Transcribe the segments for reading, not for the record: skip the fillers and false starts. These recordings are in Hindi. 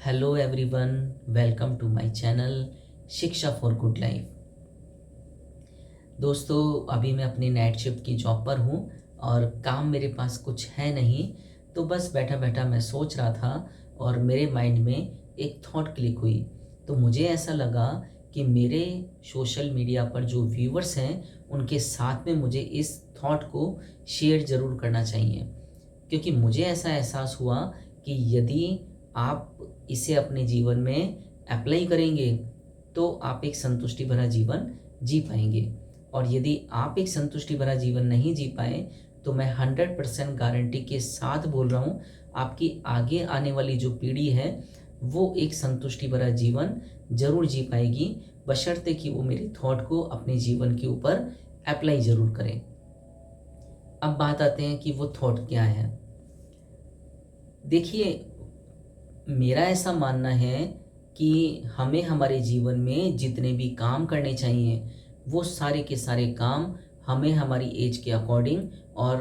Hello everyone, welcome to my channel Shiksha for good life. दोस्तों, अभी मैं अपनी नाइट शिफ्ट की जॉब पर हूँ और काम मेरे पास कुछ है नहीं। तो बस बैठा बैठा मैं सोच रहा था और मेरे माइंड में एक थॉट क्लिक हुई। तो मुझे ऐसा लगा कि मेरे सोशल मीडिया पर जो व्यूवर्स हैं उनके साथ में मुझे इस थॉट को शेयर ज़रूर करना चाहिए, क्योंकि मुझे ऐसा एहसास हुआ कि यदि आप इसे अपने जीवन में अप्लाई करेंगे तो आप एक संतुष्टि भरा जीवन जी पाएंगे। और यदि आप एक संतुष्टि भरा जीवन नहीं जी पाए तो मैं 100% गारंटी के साथ बोल रहा हूँ, आपकी आगे आने वाली जो पीढ़ी है वो एक संतुष्टि भरा जीवन जरूर जी पाएगी, बशर्ते कि वो मेरी थॉट को अपने जीवन के ऊपर अप्लाई ज़रूर करें। अब बात आते हैं कि वो थॉट क्या है। देखिए, मेरा ऐसा मानना है कि हमें हमारे जीवन में जितने भी काम करने चाहिए वो सारे के सारे काम हमें हमारी एज के अकॉर्डिंग और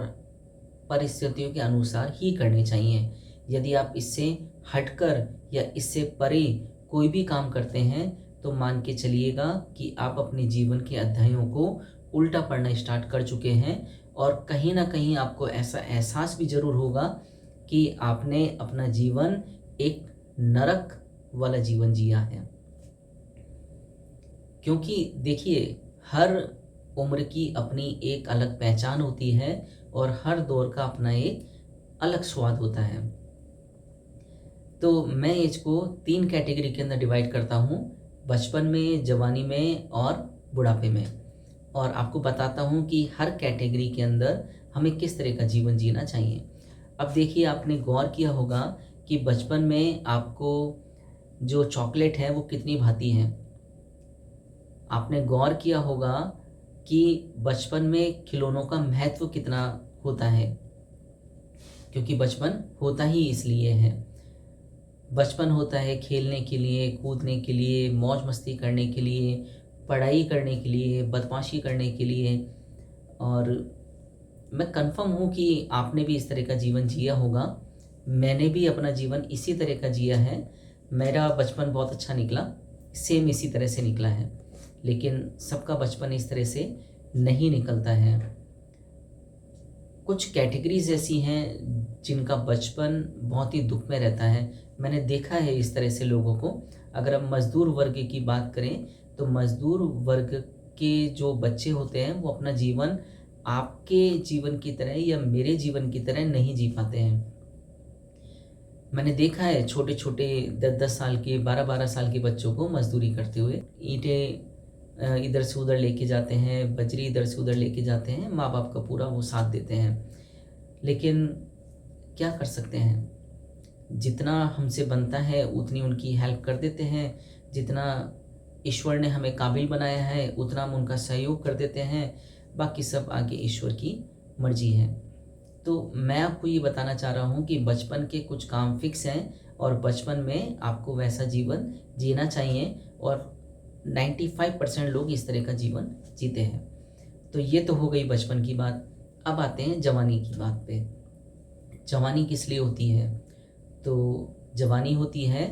परिस्थितियों के अनुसार ही करने चाहिए। यदि आप इससे हटकर या इससे परे कोई भी काम करते हैं तो मान के चलिएगा कि आप अपने जीवन के अध्यायों को उल्टा पढ़ना स्टार्ट कर चुके हैं और कहीं ना कहीं आपको ऐसा एहसास भी ज़रूर होगा कि आपने अपना जीवन एक नरक वाला जीवन जिया है। क्योंकि देखिए, हर उम्र की अपनी एक अलग पहचान होती है और हर दौर का अपना एक अलग स्वाद होता है। तो मैं एज को 3 कैटेगरी के अंदर डिवाइड करता हूँ, बचपन में, जवानी में और बुढ़ापे में। और आपको बताता हूँ कि हर कैटेगरी के अंदर हमें किस तरह का जीवन जीना चाहिए। अब देखिए, आपने गौर किया होगा कि बचपन में आपको जो चॉकलेट है वो कितनी भाती है। आपने गौर किया होगा कि बचपन में खिलौनों का महत्व कितना होता है, क्योंकि बचपन होता ही इसलिए है। बचपन होता है खेलने के लिए, कूदने के लिए, मौज मस्ती करने के लिए, पढ़ाई करने के लिए, बदमाशी करने के लिए। और मैं कंफर्म हूँ कि आपने भी इस तरह का जीवन जिया होगा। मैंने भी अपना जीवन इसी तरह का जिया है। मेरा बचपन बहुत अच्छा निकला, सेम इसी तरह से निकला है। लेकिन सबका बचपन इस तरह से नहीं निकलता है। कुछ कैटेगरीज ऐसी हैं जिनका बचपन बहुत ही दुख में रहता है। मैंने देखा है इस तरह से लोगों को। अगर हम मज़दूर वर्ग की बात करें तो मज़दूर वर्ग के जो बच्चे होते हैं वो अपना जीवन आपके जीवन की तरह या मेरे जीवन की तरह नहीं जी पाते हैं। मैंने देखा है छोटे छोटे 10-10 साल के, 12-12 साल के बच्चों को मजदूरी करते हुए। ईंटें इधर से उधर लेके जाते हैं, बजरी इधर से उधर लेके जाते हैं, माँ बाप का पूरा वो साथ देते हैं। लेकिन क्या कर सकते हैं, जितना हमसे बनता है उतनी उनकी हेल्प कर देते हैं। जितना ईश्वर ने हमें काबिल बनाया है उतना हम उनका सहयोग कर देते हैं। बाकी सब आगे ईश्वर की मर्जी है। तो मैं आपको ये बताना चाह रहा हूँ कि बचपन के कुछ काम फिक्स हैं और बचपन में आपको वैसा जीवन जीना चाहिए और 95% लोग इस तरह का जीवन जीते हैं। तो ये तो हो गई बचपन की बात। अब आते हैं जवानी की बात पे। जवानी किस लिए होती है? तो जवानी होती है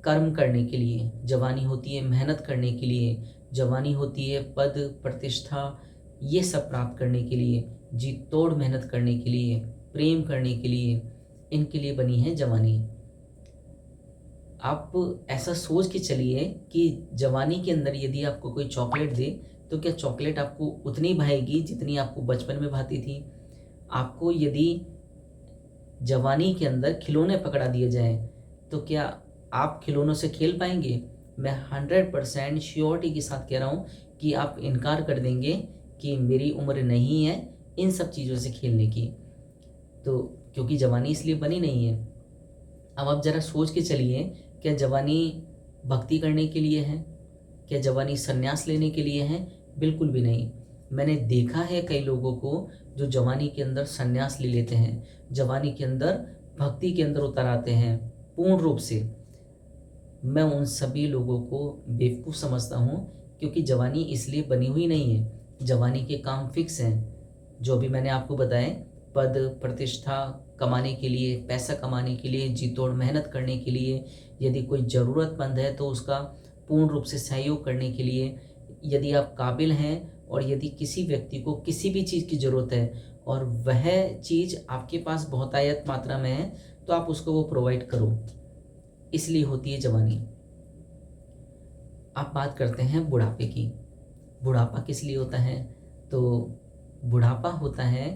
कर्म करने के लिए, जवानी होती है मेहनत करने के लिए, जवानी होती है पद प्रतिष्ठा ये सब प्राप्त करने के लिए, जी तोड़ मेहनत करने के लिए, प्रेम करने के लिए, इनके लिए बनी है जवानी। आप ऐसा सोच के चलिए कि जवानी के अंदर यदि आपको कोई चॉकलेट दे तो क्या चॉकलेट आपको उतनी भाएगी जितनी आपको बचपन में भाती थी? आपको यदि जवानी के अंदर खिलौने पकड़ा दिए जाएं तो क्या आप खिलौनों से खेल पाएंगे? मैं 100% श्योरिटी के साथ कह रहा हूँ कि आप इनकार कर देंगे कि मेरी उम्र नहीं है इन सब चीज़ों से खेलने की। तो क्योंकि जवानी इसलिए बनी नहीं है। अब आप ज़रा सोच के चलिए, क्या जवानी भक्ति करने के लिए है? क्या जवानी संन्यास लेने के लिए है? बिल्कुल भी नहीं। मैंने देखा है कई लोगों को जो जवानी के अंदर संन्यास ले लेते हैं, जवानी के अंदर भक्ति के अंदर उतर आते हैं पूर्ण रूप से। मैं उन सभी लोगों को बेवकूफ़ समझता हूँ, क्योंकि जवानी इसलिए बनी हुई नहीं है। जवानी के काम फिक्स हैं जो भी मैंने आपको बताए, पद प्रतिष्ठा, कमाने के लिए, पैसा कमाने के लिए, जी तोड़ मेहनत करने के लिए, यदि कोई ज़रूरतमंद है तो उसका पूर्ण रूप से सहयोग करने के लिए, यदि आप काबिल हैं और यदि किसी व्यक्ति को किसी भी चीज़ की ज़रूरत है और वह चीज़ आपके पास बहुतायत मात्रा में है, तो आप उसको वो प्रोवाइड करो। इसलिए होती है जवानी। अब बात करते हैं बुढ़ापे की। बुढ़ापा किस लिए होता है? तो बुढ़ापा होता है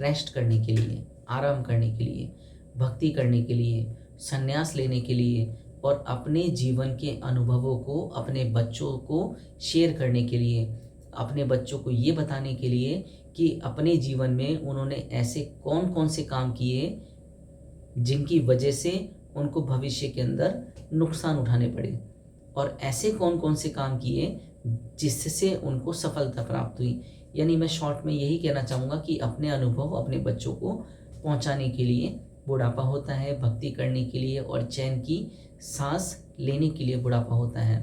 रेस्ट करने के लिए, आराम करने के लिए, भक्ति करने के लिए, संन्यास लेने के लिए और अपने जीवन के अनुभवों को अपने बच्चों को शेयर करने के लिए, अपने बच्चों को ये बताने के लिए कि अपने जीवन में उन्होंने ऐसे कौन कौन से काम किए जिनकी वजह से उनको भविष्य के अंदर नुकसान उठाने पड़े, और ऐसे कौन कौन से काम किए जिससे उनको सफलता प्राप्त हुई। यानी मैं शॉर्ट में यही कहना चाहूँगा कि अपने अनुभव अपने बच्चों को पहुँचाने के लिए बुढ़ापा होता है, भक्ति करने के लिए और चैन की सांस लेने के लिए बुढ़ापा होता है।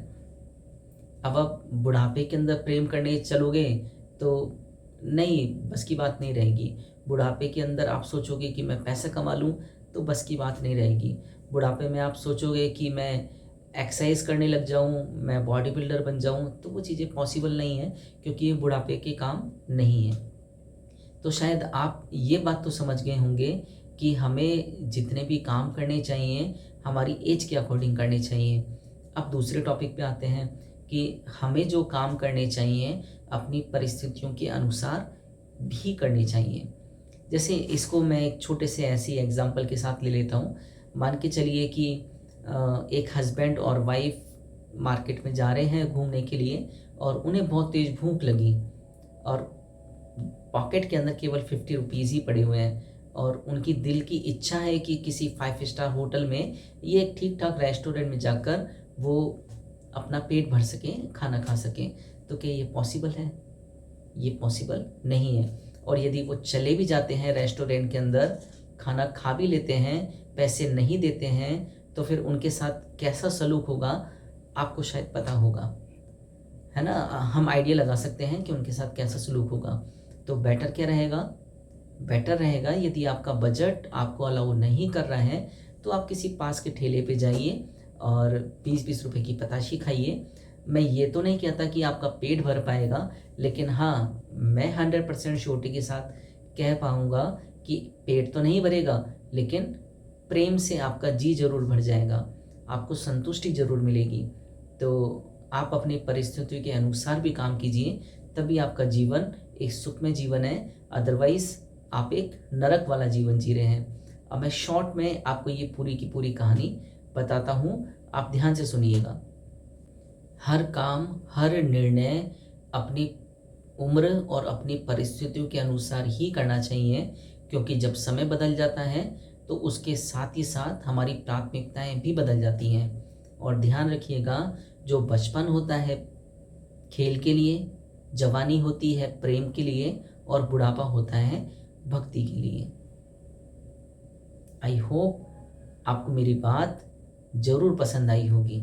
अब आप बुढ़ापे के अंदर प्रेम करने चलोगे तो नहीं, बस की बात नहीं रहेगी। बुढ़ापे के अंदर आप सोचोगे कि मैं पैसा कमा लूँ, तो बस की बात नहीं रहेगी। बुढ़ापे में आप सोचोगे कि मैं एक्सरसाइज करने लग जाऊँ, मैं बॉडी बिल्डर बन जाऊँ, तो वो चीज़ें पॉसिबल नहीं है, क्योंकि ये बुढ़ापे के काम नहीं है। तो शायद आप ये बात तो समझ गए होंगे कि हमें जितने भी काम करने चाहिए हमारी एज के अकॉर्डिंग करने चाहिए। अब दूसरे टॉपिक पे आते हैं कि हमें जो काम करने चाहिए अपनी परिस्थितियों के अनुसार भी करने चाहिए। जैसे इसको मैं एक छोटे से ऐसी एग्जांपल के साथ ले लेता हूँ। मान के चलिए कि एक हस्बैंड और वाइफ मार्केट में जा रहे हैं घूमने के लिए और उन्हें बहुत तेज़ भूख लगी और पॉकेट के अंदर केवल 50 रुपीज़ ही पड़े हुए हैं और उनकी दिल की इच्छा है कि किसी 5 स्टार होटल में या एक ठीक ठाक रेस्टोरेंट में जाकर वो अपना पेट भर सकें, खाना खा सकें। तो क्या ये पॉसिबल है? ये पॉसिबल नहीं है। और यदि वो चले भी जाते हैं रेस्टोरेंट के अंदर, खाना खा भी लेते हैं, पैसे नहीं देते हैं, तो फिर उनके साथ कैसा सलूक होगा आपको शायद पता होगा, है ना? हम आइडिया लगा सकते हैं कि उनके साथ कैसा सलूक होगा। तो बेटर क्या रहेगा? बेटर रहेगा यदि आपका बजट आपको अलाउ नहीं कर रहा है तो आप किसी पास के ठेले पे जाइए और 20-20 रुपए की पताशी खाइए। मैं ये तो नहीं कहता कि आपका पेट भर पाएगा, लेकिन हाँ, मैं 100% श्योरिटी के साथ कह पाऊँगा कि पेट तो नहीं भरेगा, लेकिन प्रेम से आपका जी ज़रूर भर जाएगा, आपको संतुष्टि ज़रूर मिलेगी। तो आप अपनी परिस्थितियों के अनुसार भी काम कीजिए, तभी आपका जीवन एक सुखमय जीवन है, अदरवाइज़ आप एक नरक वाला जीवन जी रहे हैं। अब मैं शॉर्ट में आपको ये पूरी की पूरी कहानी बताता हूँ, आप ध्यान से सुनिएगा। हर काम, हर निर्णय अपनी उम्र और अपनी परिस्थितियों के अनुसार ही करना चाहिए, क्योंकि जब समय बदल जाता है तो उसके साथ ही साथ हमारी प्राथमिकताएं भी बदल जाती हैं। और ध्यान रखिएगा, जो बचपन होता है खेल के लिए, जवानी होती है प्रेम के लिए और बुढ़ापा होता है भक्ति के लिए। आई होप आपको मेरी बात ज़रूर पसंद आई होगी।